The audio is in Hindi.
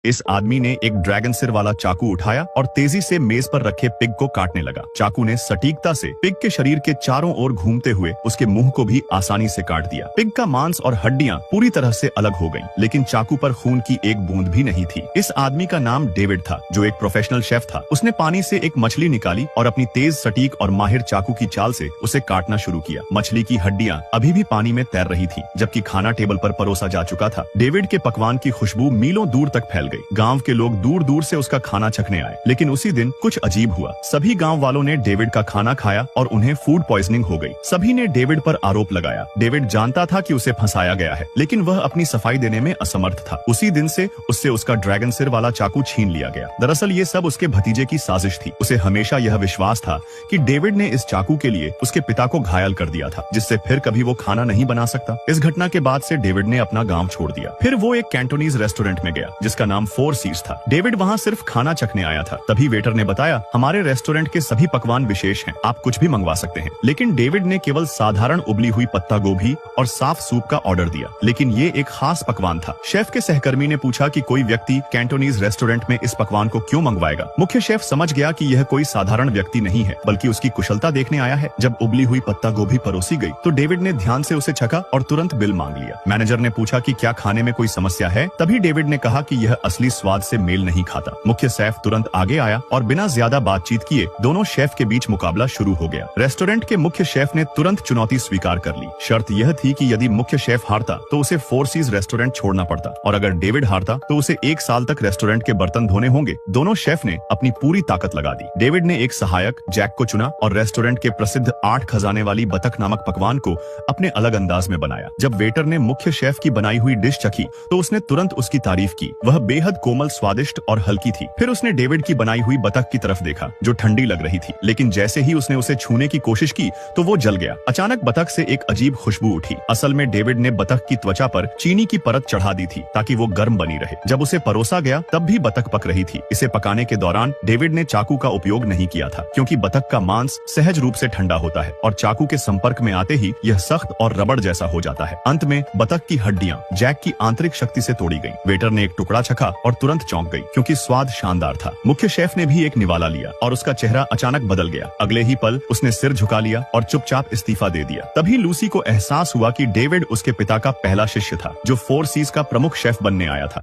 इस आदमी ने एक ड्रैगन सिर वाला चाकू उठाया और तेजी से मेज पर रखे पिग को काटने लगा। चाकू ने सटीकता से पिग के शरीर के चारों ओर घूमते हुए उसके मुंह को भी आसानी से काट दिया। पिग का मांस और हड्डियां पूरी तरह से अलग हो गईं, लेकिन चाकू पर खून की एक बूंद भी नहीं थी। इस आदमी का नाम डेविड था, जो एक प्रोफेशनल शेफ था। उसने पानी से एक मछली निकाली और अपनी तेज, सटीक और माहिर चाकू की चाल से उसे काटना शुरू किया। मछली की हड्डियां अभी भी पानी में तैर रही थी, जबकि खाना टेबल पर परोसा जा चुका था। डेविड के पकवान की खुशबू मीलों दूर तक फैल गई। गांव के लोग दूर दूर से उसका खाना चखने आए। लेकिन उसी दिन कुछ अजीब हुआ। सभी गांव वालों ने डेविड का खाना खाया और उन्हें फूड पॉइजनिंग हो गई। सभी ने डेविड पर आरोप लगाया। डेविड जानता था कि उसे फंसाया गया है, लेकिन वह अपनी सफाई देने में असमर्थ था। उसी दिन से उससे उसका ड्रैगन सिर वाला चाकू छीन लिया गया। दरअसल ये सब उसके भतीजे की साजिश थी। उसे हमेशा यह विश्वास था कि डेविड ने इस चाकू के लिए उसके पिता को घायल कर दिया था, जिससे फिर कभी वो खाना नहीं बना सकता। इस घटना के बाद से डेविड ने अपना गांव छोड़ दिया। फिर वो एक कैंटोनीज रेस्टोरेंट में गया, जिसका नाम 4 सीट्स था। डेविड वहाँ सिर्फ खाना चखने आया था। तभी वेटर ने बताया, हमारे रेस्टोरेंट के सभी पकवान विशेष हैं, आप कुछ भी मंगवा सकते हैं। लेकिन डेविड ने केवल साधारण उबली हुई पत्ता गोभी और साफ सूप का ऑर्डर दिया। लेकिन ये एक खास पकवान था। शेफ के सहकर्मी ने पूछा कि कोई व्यक्ति कैंटोनीज रेस्टोरेंट में इस पकवान को क्यों मंगवाएगा। मुख्य शेफ समझ गया कि यह कोई साधारण व्यक्ति नहीं है, बल्कि उसकी कुशलता देखने आया है। जब उबली हुई पत्ता गोभी परोसी गई तो डेविड ने ध्यान से उसे चखा और तुरंत बिल मांग लिया। मैनेजर ने पूछा कि क्या खाने में कोई समस्या है। तभी डेविड ने कहा कि यह असली स्वाद से मेल नहीं खाता। मुख्य शेफ तुरंत आगे आया और बिना ज्यादा बातचीत किए दोनों शेफ के बीच मुकाबला शुरू हो गया। रेस्टोरेंट के मुख्य शेफ ने तुरंत चुनौती स्वीकार कर ली। शर्त यह थी कि यदि मुख्य शेफ हारता तो उसे 4 सीज रेस्टोरेंट छोड़ना पड़ता, और अगर डेविड हारता तो उसे 1 साल तक रेस्टोरेंट के बर्तन धोने होंगे। दोनों शेफ ने अपनी पूरी ताकत लगा दी। डेविड ने एक सहायक जैक को चुना और रेस्टोरेंट के प्रसिद्ध 8 खजाने वाली बतख नामक पकवान को अपने अलग अंदाज में बनाया। जब वेटर ने मुख्य शेफ की बनाई हुई डिश चखी तो उसने तुरंत उसकी तारीफ की। वह बेहद कोमल, स्वादिष्ट और हल्की थी। फिर उसने डेविड की बनाई हुई बतख की तरफ देखा, जो ठंडी लग रही थी। लेकिन जैसे ही उसने उसे छूने की कोशिश की तो वो जल गया। अचानक बतख से एक अजीब खुशबू उठी। असल में डेविड ने बतख की त्वचा पर चीनी की परत चढ़ा दी थी ताकि वो गर्म बनी रहे। जब उसे परोसा गया तब भी बतख पक रही थी। इसे पकाने के दौरान डेविड ने चाकू का उपयोग नहीं किया था, क्योंकि बतख का मांस सहज रूप से ठंडा होता है और चाकू के संपर्क में आते ही यह सख्त और रबड़ जैसा हो जाता है। अंत में बतख की हड्डियां जैक की आंतरिक शक्ति से तोड़ी गईं। वेटर ने एक टुकड़ा चखा और तुरंत चौंक गई, क्योंकि स्वाद शानदार था। मुख्य शेफ ने भी एक निवाला लिया और उसका चेहरा अचानक बदल गया। अगले ही पल उसने सिर झुका लिया और चुपचाप इस्तीफा दे दिया। तभी लूसी को एहसास हुआ कि डेविड उसके पिता का पहला शिष्य था, जो 4 सीज का प्रमुख शेफ बनने आया था।